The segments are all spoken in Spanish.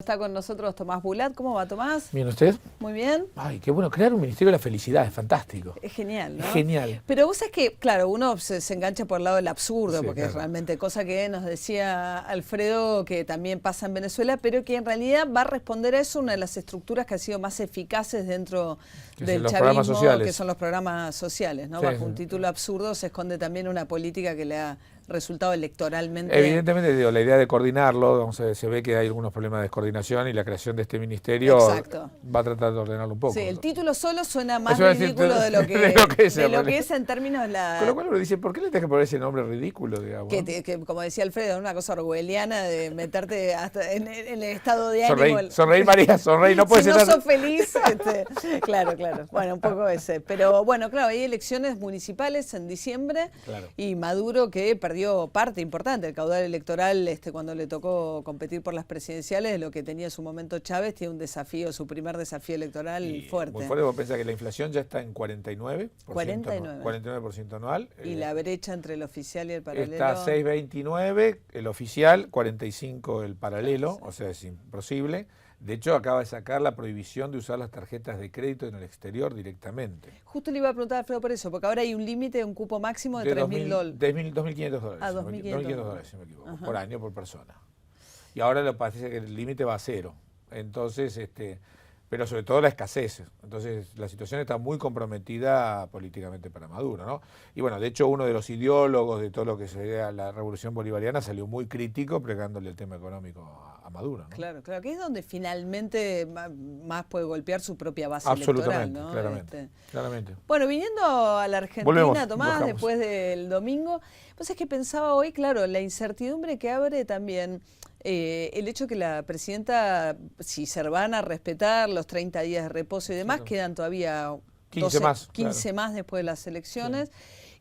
Está con nosotros Tomás Bulat. ¿Cómo va, Tomás? Bien, ¿usted? Muy bien. Ay, qué bueno, crear un Ministerio de la Felicidad, es fantástico. Es genial, ¿no? Es genial. Pero vos sabés que, claro, uno se engancha por el lado del absurdo, Sí, porque claro. es realmente cosa que nos decía Alfredo, que también pasa en Venezuela, pero que en realidad va a responder a eso una de las estructuras que ha sido más eficaces dentro del los programas chavismo, sociales. que son los programas sociales, ¿no? Sí, Bajo sí. un título absurdo se esconde también una política que le ha resultado electoralmente. Evidentemente, digo, la idea de coordinarlo, se ve que hay algunos problemas de descoordinación y la creación de este ministerio Exacto. va a tratar de ordenarlo un poco. Sí, el título solo suena más Eso iba a decir, ridículo de lo que es en términos de la... Con lo cual uno dice, ¿por qué le tenés que poner ese nombre ridículo, digamos? Que como decía Alfredo, una cosa orwelliana de meterte hasta en el estado de Sonreí, ánimo. sonreí, María, sonreí, no puede si ser no tan- sos feliz, claro. Bueno, un poco ese. Pero bueno, claro, hay elecciones municipales en diciembre. Claro. Y Maduro, que perdió parte importante, el caudal electoral, cuando le tocó competir por las presidenciales, lo que tenía en su momento Chávez, tiene un desafío, su primer desafío electoral fuerte. Muy fuerte, vos pensás que la inflación ya está en 49%, 49. 49% anual. Y la brecha entre el oficial y el paralelo. Está 6,29 el oficial, 45 el paralelo, o sea, es imposible. De hecho, acaba de sacar la prohibición de usar las tarjetas de crédito en el exterior directamente. Justo le iba a preguntar a Alfredo por eso, porque ahora hay un límite, un cupo máximo de $3.000. $2.500. Ah, $2.500. Si no me equivoco, Ajá. por año, por persona. Y ahora le parece que el límite va a cero. Entonces, pero sobre todo la escasez. Entonces, la situación está muy comprometida políticamente para Maduro, ¿no? Y bueno, de hecho, uno de los ideólogos de todo lo que sería la revolución bolivariana salió muy crítico pregándole el tema económico a Maduro, ¿no? Claro, que es donde finalmente más puede golpear su propia base Absolutamente, electoral, ¿no? claramente. Bueno, viniendo a la Argentina, Volvemos, Tomás, bajamos. después del domingo, pues es que pensaba hoy, claro, la incertidumbre que abre también el hecho que la presidenta, si se van a respetar los 30 días de reposo y demás, Sí, quedan todavía 15 más, 15 claro. más después de las elecciones.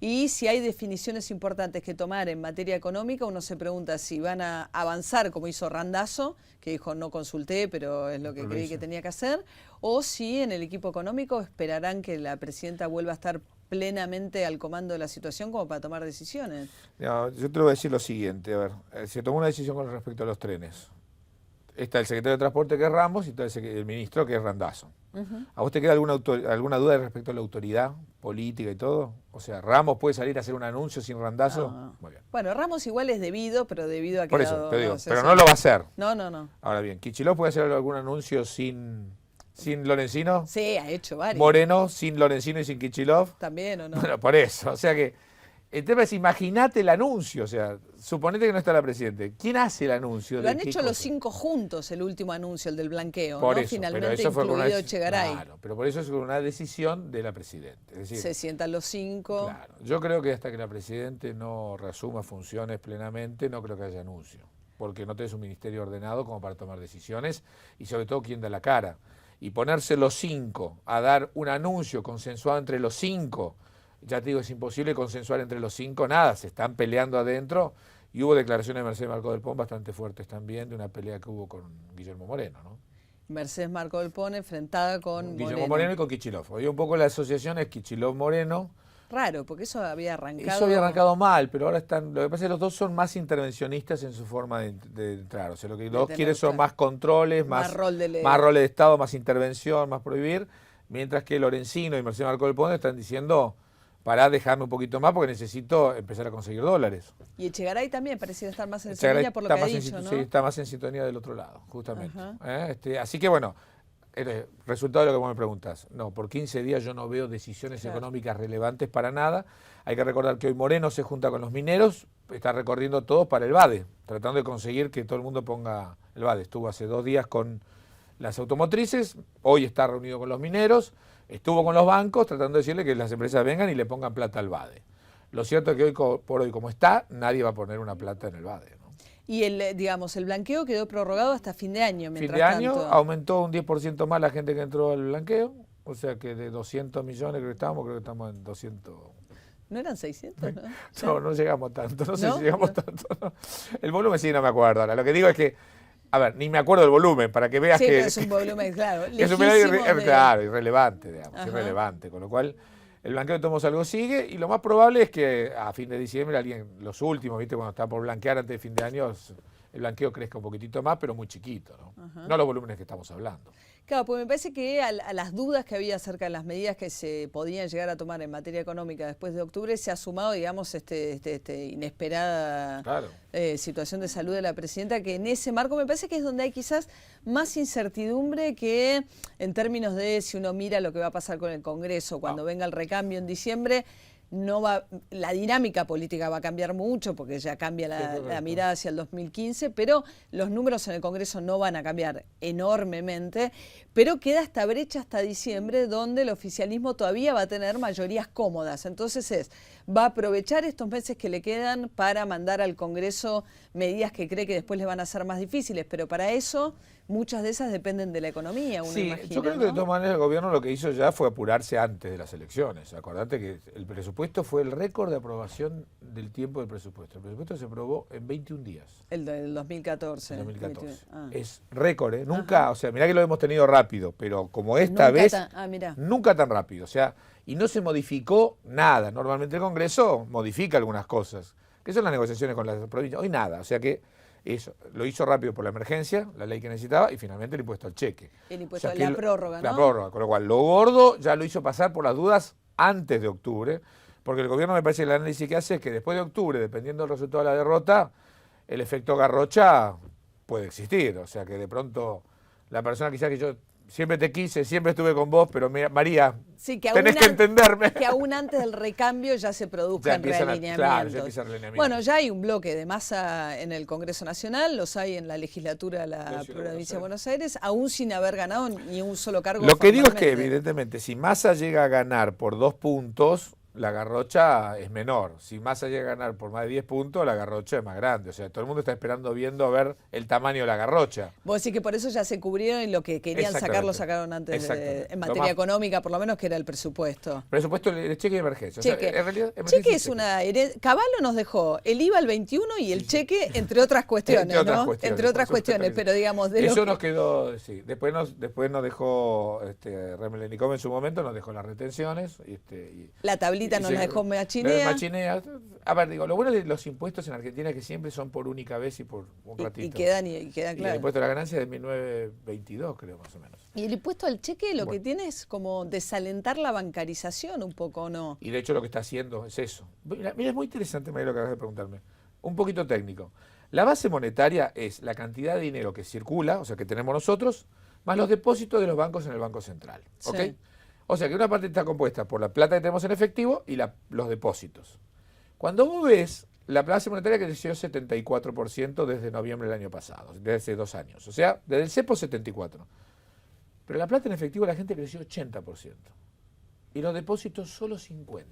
Y si hay definiciones importantes que tomar en materia económica, uno se pregunta si van a avanzar como hizo Randazzo, que dijo no consulté, pero es lo que creí que tenía que hacer, o si en el equipo económico esperarán que la presidenta vuelva a estar plenamente al comando de la situación como para tomar decisiones. No, yo te lo voy a decir lo siguiente, a ver, se tomó una decisión con respecto a los trenes. Está el secretario de Transporte, que es Ramos, y está el ministro, que es Randazzo. ¿A vos te queda alguna duda respecto a la autoridad política y todo? O sea, ¿Ramos puede salir a hacer un anuncio sin Randazo? No. Muy bien. Bueno, Ramos igual es debido, pero debido a que... Por eso, te digo, pero no lo va a hacer. No. Ahora bien, ¿Kicillof puede hacer algún anuncio sin Lorenzino? Sí, ha hecho varios. ¿Moreno sin Lorenzino y sin Kicillof? También, ¿o no? Bueno, por eso, o sea que el tema es, imagínate el anuncio, o sea, suponete que no está la presidenta. ¿Quién hace el anuncio? Lo han hecho los 5 juntos, el último anuncio, el del blanqueo, por ¿no? eso, Finalmente pero eso fue incluido Echegaray. Claro, pero por eso es una decisión de la presidenta. Es decir, Se sientan los 5. claro, yo creo que hasta que la presidenta no reasuma funciones plenamente, no creo que haya anuncio, porque no tenés un ministerio ordenado como para tomar decisiones y sobre todo quién da la cara. Y ponerse los 5 a dar un anuncio consensuado entre los 5, ya te digo, es imposible consensuar entre los 5 nada, se están peleando adentro y hubo declaraciones de Mercedes Marcó del Pont bastante fuertes también de una pelea que hubo con Guillermo Moreno, ¿no? Mercedes Marcó del Pont enfrentada con Guillermo Moreno y con Kicillof. Hoy un poco la asociación es Kicillof-Moreno. Raro, porque eso había arrancado... Eso había arrancado mal, pero ahora están... Lo que pasa es que los dos son más intervencionistas en su forma de entrar. O sea, lo que los dos quieren son más controles, más rol de Estado, más intervención, más prohibir, mientras que Lorenzino y Mercedes Marcó del Pont están diciendo, pará, dejarme un poquito más porque necesito empezar a conseguir dólares. Y Echegaray también parecía estar más en sintonía por lo que ha dicho, ¿no? Sí, está más en sintonía del otro lado, justamente. Así que bueno, el resultado de lo que vos me preguntás. No, por 15 días yo no veo decisiones económicas relevantes para nada. Hay que recordar que hoy Moreno se junta con los mineros, está recorriendo todos para el BADE, tratando de conseguir que todo el mundo ponga el BADE. Estuvo hace 2 días con las automotrices, hoy está reunido con los mineros, estuvo con los bancos tratando de decirle que las empresas vengan y le pongan plata al BADE. Lo cierto es que hoy por hoy como está, nadie va a poner una plata en el BADE, ¿no? Y el blanqueo quedó prorrogado hasta fin de año, Fin de año aumentó un 10% más la gente que entró al blanqueo, o sea que de 200 millones creo que estamos en 200... ¿No eran 600? No llegamos tanto, no sé si llegamos tanto. No. El volumen sí no me acuerdo ahora, lo que digo es que, a ver, ni me acuerdo del volumen, para que veas que... Pero es un volumen, claro, es un volumen, claro, irrelevante, digamos, irrelevante, con lo cual... El blanqueo de tomos algo sigue y lo más probable es que a fin de diciembre alguien, los últimos, ¿viste? Cuando está por blanquear antes de fin de año, el blanqueo crezca un poquitito más, pero muy chiquito, ¿no? No los volúmenes que estamos hablando. Claro, pues me parece que a las dudas que había acerca de las medidas que se podían llegar a tomar en materia económica después de octubre, se ha sumado, digamos, inesperada situación de salud de la presidenta, que en ese marco me parece que es donde hay quizás más incertidumbre que en términos de si uno mira lo que va a pasar con el Congreso cuando venga el recambio en diciembre. La dinámica política va a cambiar mucho porque ya cambia la mirada hacia el 2015, pero los números en el Congreso no van a cambiar enormemente, pero queda esta brecha hasta diciembre donde el oficialismo todavía va a tener mayorías cómodas. Entonces va a aprovechar estos meses que le quedan para mandar al Congreso medidas que cree que después le van a ser más difíciles, pero para eso muchas de esas dependen de la economía, uno imagina, yo creo que de todas maneras el gobierno lo que hizo ya fue apurarse antes de las elecciones. Acordate que el presupuesto fue el récord de aprobación del tiempo del presupuesto. El presupuesto se aprobó en 21 días. El del 2014. El 2014. Es récord, ¿eh? Nunca, o sea, mirá que lo hemos tenido rápido, pero como esta vez, nunca tan rápido. O sea, y no se modificó nada. Normalmente el Congreso modifica algunas cosas, que son las negociaciones con las provincias. Hoy nada, o sea que eso lo hizo rápido por la emergencia, la ley que necesitaba, y finalmente el impuesto al cheque. El impuesto, la prórroga, ¿no? La prórroga, con lo cual lo gordo ya lo hizo pasar por las dudas antes de octubre, porque el gobierno me parece que el análisis que hace es que después de octubre, dependiendo del resultado de la derrota, el efecto garrocha puede existir. O sea que de pronto la persona quizás que yo siempre te quise, siempre estuve con vos, pero mira, María, sí, tenés que entenderme. Que aún antes del recambio ya se produzcan realineamientos. Claro, ya empieza el realineamiento. Bueno, ya hay un bloque de masa en el Congreso Nacional, los hay en la legislatura de la provincia de Buenos Aires, aún sin haber ganado ni un solo cargo. Lo que digo es que evidentemente si Massa llega a ganar por 2 puntos, la garrocha es menor. Si Massa llega a ganar por más de 10 puntos, la garrocha es más grande. O sea, todo el mundo está viendo a ver el tamaño de la garrocha. Vos decís que por eso ya se cubrieron y lo que querían sacar lo sacaron antes en materia económica, por lo menos, que era el presupuesto. Presupuesto de cheque de emergencia. Cheque. O sea, en realidad, cheque es una... Caballo nos dejó el IVA al 21 y el cheque, entre otras cuestiones, entre otras cuestiones, pero digamos... Eso nos quedó, sí. Después nos dejó Remelenicov en su momento, nos dejó las retenciones. La tablita nos la dejó Machinea. A ver, digo, lo bueno de los impuestos en Argentina es que siempre son por única vez y por un ratito. Y quedan claro. El impuesto a la ganancia es de 1922, creo, más o menos. Y el impuesto al cheque lo que tiene es como desalentar la bancarización un poco, ¿no? Y de hecho lo que está haciendo es eso. Mira, es muy interesante, María, lo que acabas de preguntarme. Un poquito técnico. La base monetaria es la cantidad de dinero que circula, o sea, que tenemos nosotros, más los depósitos de los bancos en el Banco Central. ¿Ok? Sí. O sea que una parte está compuesta por la plata que tenemos en efectivo y los depósitos. Cuando vos ves, la base monetaria creció 74% desde noviembre del año pasado, desde hace 2 años. O sea, desde el cepo 74%. Pero la plata en efectivo de la gente creció 80%. Y los depósitos solo 50%.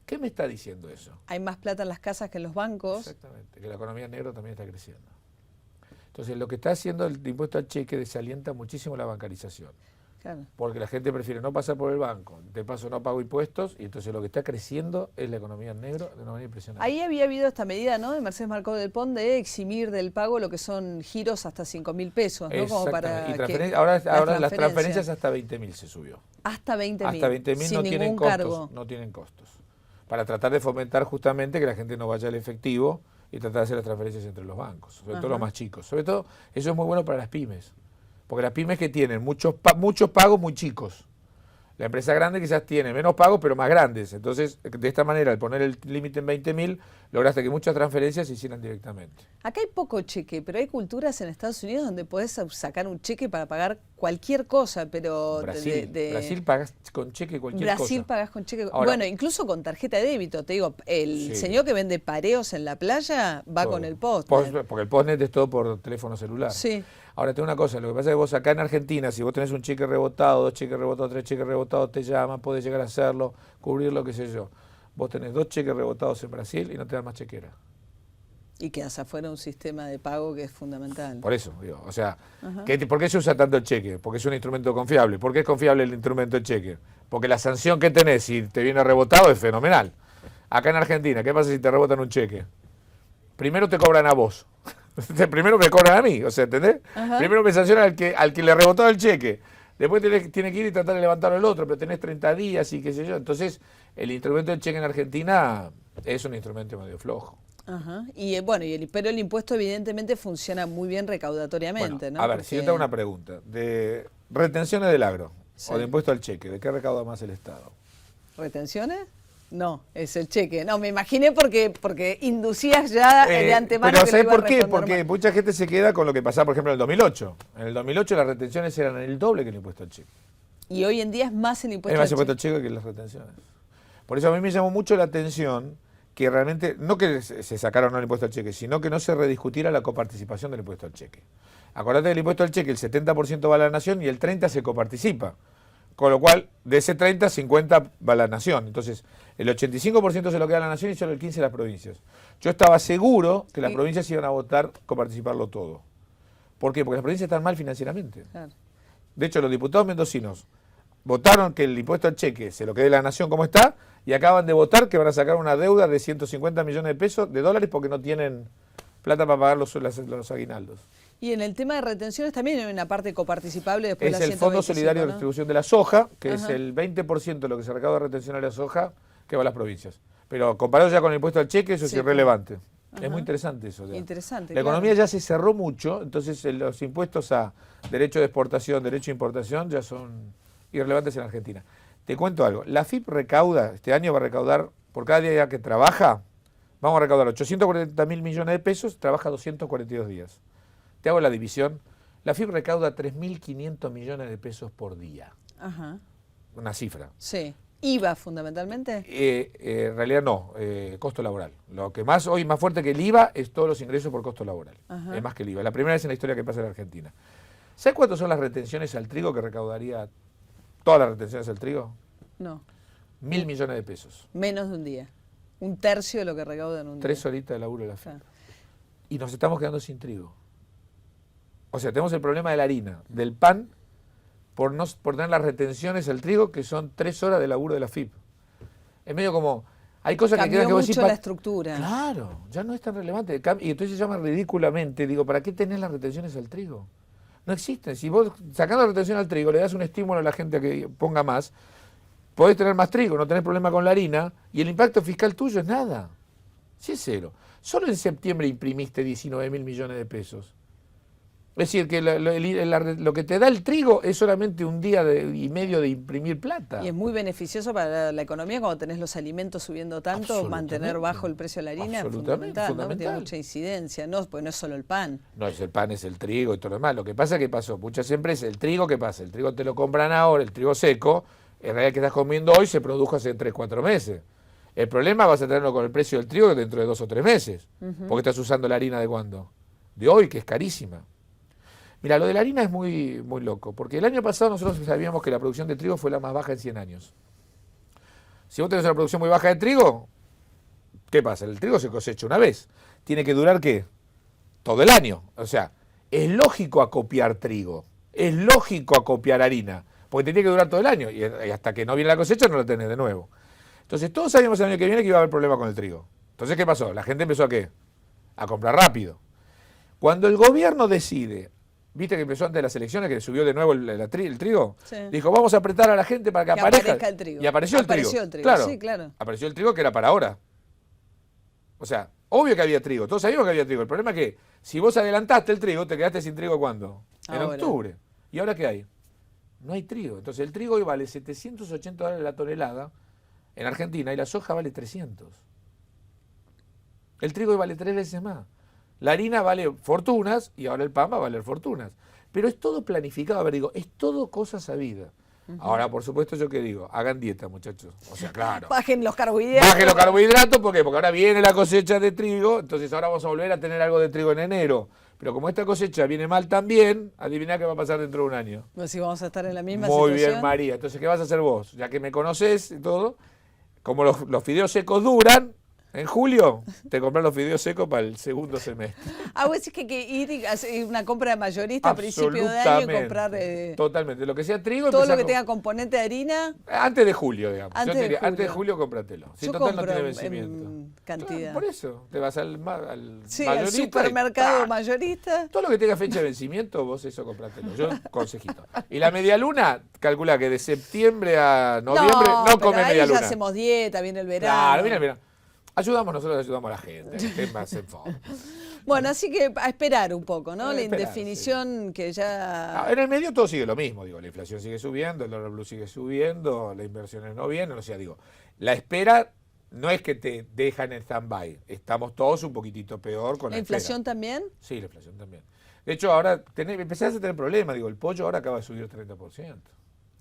¿Qué me está diciendo eso? Hay más plata en las casas que en los bancos. Exactamente, que la economía negra también está creciendo. Entonces, lo que está haciendo el impuesto al cheque desalienta muchísimo la bancarización. Claro. Porque la gente prefiere no pasar por el banco, de paso no pago impuestos, y entonces lo que está creciendo es la economía en negro de una manera impresionante. Ahí había habido esta medida, ¿no?, de Mercedes Marcó del Pont de eximir del pago lo que son giros hasta 5.000 pesos, ¿no? Como para ahora las transferencias hasta 20.000 se subió. Hasta 20.000. Hasta 20.000 no tienen costos. No tienen costos. Para tratar de fomentar justamente que la gente no vaya al efectivo y tratar de hacer las transferencias entre los bancos, sobre todo los más chicos. Sobre todo, eso es muy bueno para las pymes. Porque las pymes que tienen muchos pagos muy chicos. La empresa grande quizás tiene menos pagos, pero más grandes. Entonces, de esta manera, al poner el límite en 20.000, lograste que muchas transferencias se hicieran directamente. Acá hay poco cheque, pero hay culturas en Estados Unidos donde podés sacar un cheque para pagar cualquier cosa, pero... Brasil pagás con cheque cualquier cosa. Brasil pagás con cheque... Ahora, bueno, incluso con tarjeta de débito. Te digo, el señor que vende pareos en la playa va con el postnet. Porque el postnet es todo por teléfono celular. Sí. Ahora, tengo una cosa, lo que pasa es que vos acá en Argentina, si vos tenés un cheque rebotado, 2 cheques rebotados, 3 cheques rebotados, te llaman, podés llegar a hacerlo, cubrirlo, qué sé yo. Vos tenés 2 cheques rebotados en Brasil y no te dan más chequera. Y quedas afuera un sistema de pago que es fundamental. Por eso, digo, o sea, ¿por qué se usa tanto el cheque? Porque es un instrumento confiable. ¿Por qué es confiable el instrumento del cheque? Porque la sanción que tenés si te viene rebotado es fenomenal. Acá en Argentina, ¿qué pasa si te rebotan un cheque? Primero te cobran a vos. Primero me cobran a mí, o sea, ¿entendés? Primero me sancionan al que le rebotó el cheque. Después tiene que ir y tratar de levantarlo el otro, pero tenés 30 días y qué sé yo. Entonces, el instrumento del cheque en Argentina es un instrumento medio flojo. Ajá. Y bueno, pero el impuesto evidentemente funciona muy bien recaudatoriamente, Bueno, ¿no? a ver, Porque... si yo te hago una pregunta, de retenciones del agro Sí. o de impuesto al cheque, ¿de qué recauda más el Estado? ¿Retenciones? No, es el cheque. No, me imaginé porque inducías ya de antemano pero que ¿sabes lo iba a por qué? responder Porque mal. mucha gente se queda con lo que pasaba, por ejemplo, en el 2008. En el 2008 las retenciones eran el doble que el impuesto al cheque. Y hoy en día es más el Es impuesto más al impuesto al cheque. cheque que las retenciones. Por eso a mí me llamó mucho la atención que realmente, no que se sacaron el impuesto al cheque, sino que no se rediscutiera la coparticipación del impuesto al cheque. Acordate del impuesto al cheque, el 70% va a la nación y el 30% se coparticipa. Con lo cual, de ese 30, 50 va a la nación. Entonces, el 85% se lo queda a la nación y solo el 15% a las provincias. Yo estaba seguro que las provincias iban a votar coparticiparlo todo. ¿Por qué? Porque las provincias están mal financieramente. Claro. De hecho, los diputados mendocinos votaron que el impuesto al cheque se lo quede la nación como está y acaban de votar que van a sacar una deuda de 150 millones de pesos de dólares porque no tienen plata para pagar los aguinaldos. Y en el tema de retenciones también hay una parte coparticipable después de Es la el Fondo 125, Solidario de ¿no? Distribución de la Soja, que Ajá. es el 20% de lo que se recauda de retención a la soja que va a las provincias. Pero comparado ya con el impuesto al cheque, eso Sí, es irrelevante. Ajá. Es muy interesante eso. Ya. Interesante, La claro. economía ya se cerró mucho, entonces los impuestos a derecho de exportación, derecho de importación ya son irrelevantes en Argentina. Te cuento algo, la AFIP recauda, este año va a recaudar, por cada día que trabaja, vamos a recaudar 840.000 millones de pesos, trabaja 242 días. Te hago la división, la AFIP recauda 3.500 millones de pesos por día. Ajá. Una cifra. Sí. IVA fundamentalmente. En realidad no, costo laboral. Lo que más hoy más fuerte que el IVA es todos los ingresos por costo laboral. Ajá. Es más que el IVA. Es la primera vez en la historia que pasa en Argentina. ¿Sabes cuántas son las retenciones al trigo que recaudaría todas las retenciones al trigo? No. 1.000 millones de pesos. Menos de un día. Un tercio de lo que recaudan un día. 3 horitas de laburo de la AFIP. Claro. Y nos estamos quedando sin trigo. O sea, tenemos el problema de la harina, del pan, por tener las retenciones al trigo, que son 3 horas de laburo de la AFIP. Es medio como, hay cosas que Cambió quedan que vos mucho decís, la estructura. Claro, ya no es tan relevante. Y entonces se llama ridículamente, digo, ¿para qué tenés las retenciones al trigo? No existen. Si vos sacando la retención al trigo le das un estímulo a la gente a que ponga más, podés tener más trigo, no tenés problema con la harina, y el impacto fiscal tuyo es nada. Sí, es cero. Solo en septiembre imprimiste 19.000 millones de pesos. Es decir, que lo que te da el trigo es solamente un día y medio de imprimir plata. Y es muy beneficioso para la economía cuando tenés los alimentos subiendo tanto, mantener bajo el precio de la harina es fundamental, ¿no? Tiene mucha incidencia, no, porque no es solo el pan. No es el pan, es el trigo y todo lo demás. Lo que pasa es que pasó, muchas empresas, el trigo, ¿qué pasa? El trigo te lo compran ahora, el trigo seco, en realidad que estás comiendo hoy se produjo hace 3, 4 meses. El problema vas a tenerlo con el precio del trigo dentro de 2 o 3 meses. Porque estás usando la harina de ¿cuándo? De hoy, que es carísima. Mira, lo de la harina es muy, muy loco, porque el año pasado nosotros sabíamos que la producción de trigo fue la más baja en 100 años. Si vos tenés una producción muy baja de trigo, ¿qué pasa? El trigo se cosecha una vez. ¿Tiene que durar qué? Todo el año. O sea, es lógico acopiar trigo, es lógico acopiar harina, porque te tiene que durar todo el año, y hasta que no viene la cosecha no lo tenés de nuevo. Entonces todos sabíamos el año que viene que iba a haber problema con el trigo. Entonces, ¿qué pasó? La gente empezó a ¿qué? A comprar rápido. Cuando el gobierno decide, viste que empezó antes de las elecciones, que subió de nuevo el trigo, Sí. dijo, vamos a apretar a la gente para que aparezca el trigo. Y apareció el trigo. Claro. Sí, claro. Apareció el trigo que era para ahora. O sea, obvio que había trigo, todos sabíamos que había trigo. El problema es que si vos adelantaste el trigo, te quedaste sin trigo ¿cuándo? En octubre. ¿Y ahora qué hay? No hay trigo. Entonces el trigo hoy vale $780 la tonelada en Argentina y la soja vale 300. El trigo hoy vale 3 veces más. La harina vale fortunas y ahora el pan va a valer fortunas. Pero es todo planificado. A ver, digo, es todo cosa sabida. Ahora, por supuesto, yo qué digo, hagan dieta, muchachos. O sea, claro. Bajen los carbohidratos. Bajen los carbohidratos, ¿por qué? Porque ahora viene la cosecha de trigo, entonces ahora vamos a volver a tener algo de trigo en enero. Pero como esta cosecha viene mal también, adiviná qué va a pasar dentro de un año. Pues si vamos a estar en la misma Muy situación. bien, María. Entonces, ¿qué vas a hacer vos? Ya que me conocés y todo, como los fideos secos duran, en julio te compras los fideos secos para el segundo semestre. Ah, vos decís que hay que ir y hacer una compra de mayorista a principio de año y comprar totalmente. Lo que sea trigo. todo lo que tenga componente de harina. Antes de julio, digamos. Antes Yo te diría, de julio. antes de julio cómpratelo. Si Yo total no compro tiene vencimiento. en cantidad. Claro, por eso, te vas al Sí, mayorista al supermercado y mayorista. todo lo que tenga fecha de vencimiento, vos eso comprátelo. Yo, consejito. Y la media luna, calcula que de septiembre a noviembre no pero come ahí media luna. ya hacemos dieta, viene el verano. Claro, viene el verano. Nosotros ayudamos a la gente, que es más en fondo. Bueno, así que a esperar un poco, ¿no? La Esperar, indefinición sí. que ya... En el medio todo sigue lo mismo, digo, la inflación sigue subiendo, el dólar blue sigue subiendo, las inversiones no vienen, o sea, digo, la espera no es que te dejan en stand-by, estamos todos un poquitito peor con la inflación espera. también? Sí, la inflación también. De hecho, ahora empezás a tener problemas, digo, el pollo ahora acaba de subir 30%.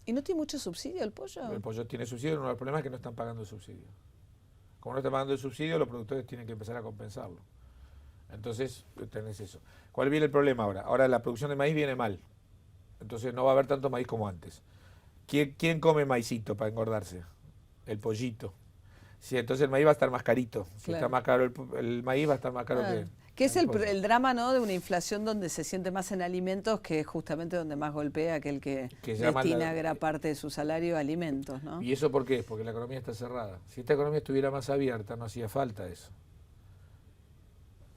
¿Y no tiene mucho subsidio el pollo? El pollo tiene subsidio, uno de los problemas es que no están pagando el subsidio. Como no están pagando el subsidio, los productores tienen que empezar a compensarlo. Entonces, tenés eso. ¿Cuál viene el problema ahora? Ahora la producción de maíz viene mal. Entonces no va a haber tanto maíz como antes. ¿Quién come maicito para engordarse? El pollito. Sí, entonces el maíz va a estar más carito. Si claro. está más caro el maíz, va a estar más caro que es el drama, ¿no?, de una inflación donde se siente más en alimentos, que es justamente donde más golpea aquel que destina gran parte de su salario a alimentos, ¿no? ¿Y eso por qué? Porque la economía está cerrada. Si esta economía estuviera más abierta, no hacía falta eso.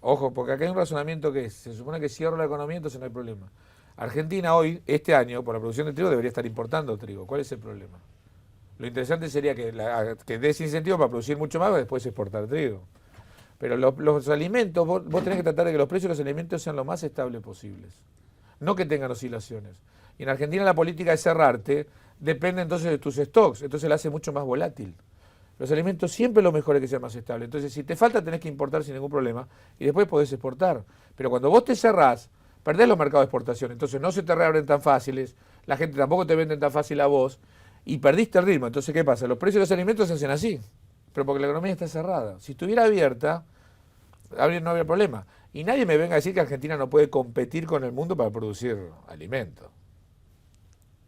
Ojo, porque acá hay un razonamiento que se supone que cierra la economía, entonces no hay problema. Argentina hoy, este año, por la producción de trigo, debería estar importando trigo. ¿Cuál es el problema? Lo interesante sería que des incentivo para producir mucho más y después exportar trigo. Pero los alimentos, vos tenés que tratar de que los precios de los alimentos sean lo más estables posibles. No que tengan oscilaciones. Y en Argentina la política de cerrarte depende entonces de tus stocks, entonces la hace mucho más volátil. Los alimentos siempre lo mejor es que sea más estable. Entonces, si te falta, tenés que importar sin ningún problema y después podés exportar. Pero cuando vos te cerrás, perdés los mercados de exportación. Entonces, no se te reabren tan fáciles, la gente tampoco te vende tan fácil a vos y perdiste el ritmo. Entonces, ¿qué pasa? Los precios de los alimentos se hacen así, pero porque la economía está cerrada. Si estuviera abierta, no habría problema. Y nadie me venga a decir que Argentina no puede competir con el mundo para producir alimentos.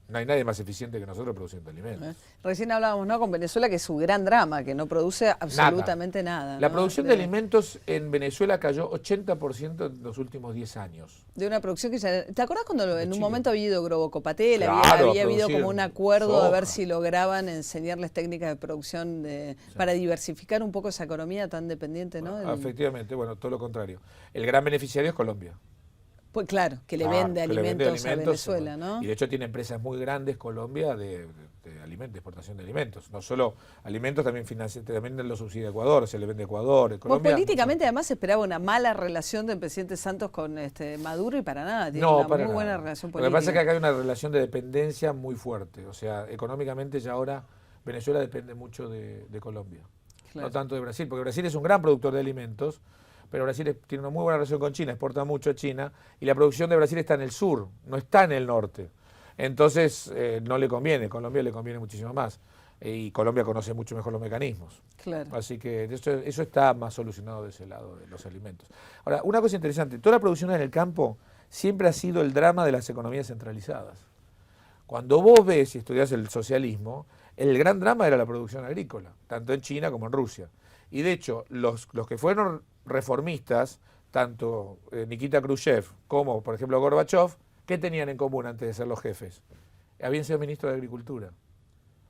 No hay nadie más eficiente que nosotros produciendo alimentos. Recién hablábamos, ¿no?, con Venezuela, que es su gran drama, que no produce absolutamente nada, ¿no? La producción de alimentos en Venezuela cayó 80% en los últimos 10 años. De una producción que ya... ¿Te acuerdas cuando en un momento había ido Grobocopatel? Claro, había habido como un acuerdo soja. A ver si lograban enseñarles técnicas de producción para diversificar un poco esa economía tan dependiente, ¿no? Efectivamente, bueno, todo lo contrario. El gran beneficiario es Colombia. Pues claro, que le vende alimentos a Venezuela, ¿no? Y de hecho tiene empresas muy grandes Colombia de exportación de alimentos. No solo alimentos, también los subsidia Ecuador, se le vende a Ecuador. Colombia, políticamente además se esperaba una mala relación del presidente Santos con Maduro y para nada, tiene una muy buena relación política. Lo que pasa es que acá hay una relación de dependencia muy fuerte. O sea, económicamente ya ahora Venezuela depende mucho de Colombia. Claro. No tanto de Brasil, porque Brasil es un gran productor de alimentos, pero Brasil tiene una muy buena relación con China, exporta mucho a China, y la producción de Brasil está en el sur, no está en el norte. Entonces no le conviene, Colombia le conviene muchísimo más. Y Colombia conoce mucho mejor los mecanismos. Claro. Así que eso está más solucionado de ese lado, de los alimentos. Ahora, una cosa interesante, toda la producción en el campo siempre ha sido el drama de las economías centralizadas. Cuando vos ves y estudiás el socialismo, el gran drama era la producción agrícola, tanto en China como en Rusia. Y de hecho, los que fueron reformistas, tanto Nikita Khrushchev como, por ejemplo, Gorbachev, ¿qué tenían en común antes de ser los jefes? Habían sido ministros de Agricultura,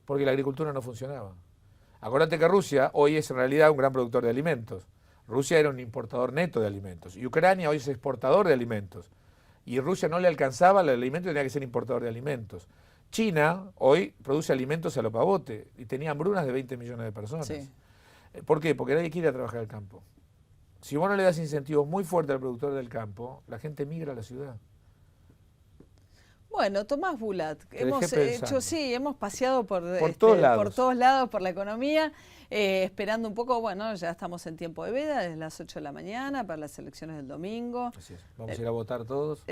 porque la agricultura no funcionaba. Acuérdate que Rusia hoy es en realidad un gran productor de alimentos. Rusia era un importador neto de alimentos. Y Ucrania hoy es exportador de alimentos. Y Rusia no le alcanzaba el alimento y tenía que ser importador de alimentos. China hoy produce alimentos a lo pavote y tenía hambrunas de 20 millones de personas. Sí. ¿Por qué? Porque nadie quiere trabajar al campo. Si vos no le das incentivos muy fuertes al productor del campo, la gente migra a la ciudad. Bueno, Tomás Bulat, hemos paseado por todos lados por la economía, esperando un poco, bueno, ya estamos en tiempo de veda, desde las 8 de la mañana para las elecciones del domingo. Así es. Vamos a ir a votar todos.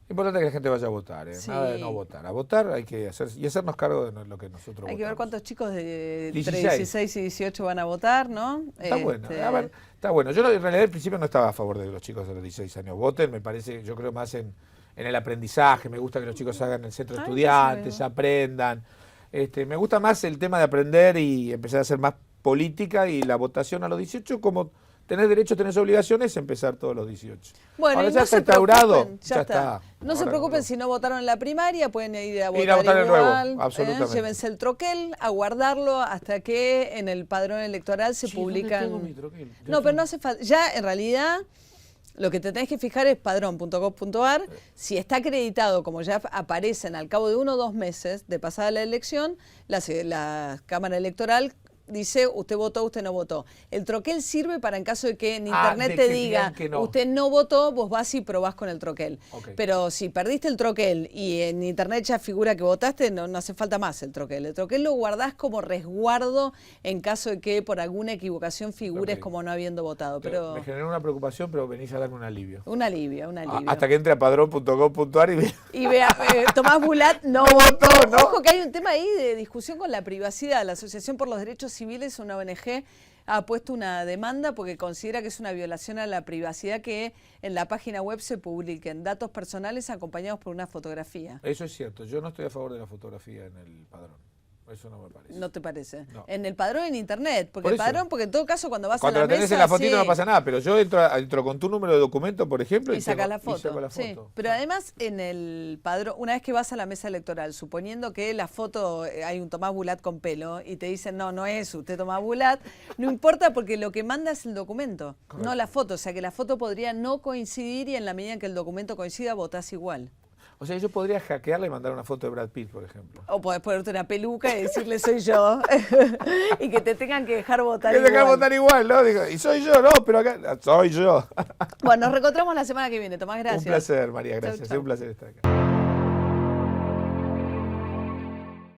Importante que la gente vaya a votar, sí. Nada de no votar. A votar hay que hacernos cargo de lo que nosotros votamos. Hay que ver cuántos chicos de entre 16 y 18 van a votar, ¿no? Está bueno. A ver, está bueno. Yo en realidad al principio no estaba a favor de que los chicos de los 16 años voten, me parece, yo creo más en el aprendizaje, me gusta que los chicos hagan el centro de estudiantes, aprendan. Me gusta más el tema de aprender y empezar a hacer más política, y la votación a los 18, como tenés derecho, tenés obligaciones, empezar todos los 18. Bueno, ahora ya está instaurado, ya está. No se preocupen si no votaron en la primaria, pueden ir a votar igual, nuevo, absolutamente. Llévense el troquel, a guardarlo hasta que en el padrón electoral se publican. ¿Dónde tengo mi troquel? No, pero no hace falta. Ya en realidad lo que te tenés que fijar es padrón.gov.ar. Si está acreditado, como ya aparecen al cabo de 1 o 2 meses de pasada la elección, la Cámara Electoral dice usted votó, usted no votó. El troquel sirve para en caso de que en internet te diga no. usted no votó, vos vas y probás con el troquel. Okay. Pero si perdiste el troquel y en internet ya figura que votaste, no hace falta más el troquel. El troquel lo guardás como resguardo en caso de que por alguna equivocación figures como no habiendo votado. Pero me generó una preocupación, pero venís a darme un alivio. Un alivio, un alivio. Hasta que entre a padrón.com.ar y vea, Tomás Bulat no votó. ¿No? Ojo que hay un tema ahí de discusión con la privacidad. La Asociación por los Derechos Civiles, una ONG, ha puesto una demanda porque considera que es una violación a la privacidad que en la página web se publiquen datos personales acompañados por una fotografía. Eso es cierto. Yo no estoy a favor de la fotografía en el padrón. Eso no me parece. ¿No te parece? No. En el padrón en internet, porque el padrón, porque en todo caso cuando vas a la mesa... Cuando lo tenés en la fotito no pasa nada, pero yo entro con tu número de documento, por ejemplo, y sacas la foto. Y saco la foto. Sí. Pero además en el padrón, una vez que vas a la mesa electoral, suponiendo que la foto, hay un Tomás Bulat con pelo, y te dicen, no es usted Tomás Bulat, no importa porque lo que manda es el documento, no la foto. O sea que la foto podría no coincidir y en la medida en que el documento coincida, votás igual. O sea, yo podría hackearle y mandar una foto de Brad Pitt, por ejemplo. O podés ponerte una peluca y decirle soy yo. Y que te tengan que dejar votar igual. Que dejar votar igual, ¿no? Digo, y soy yo, no, pero acá soy yo. Bueno, nos reencontramos la semana que viene. Tomás, gracias. Un placer, María, gracias. Chau, chau. Es un placer estar acá.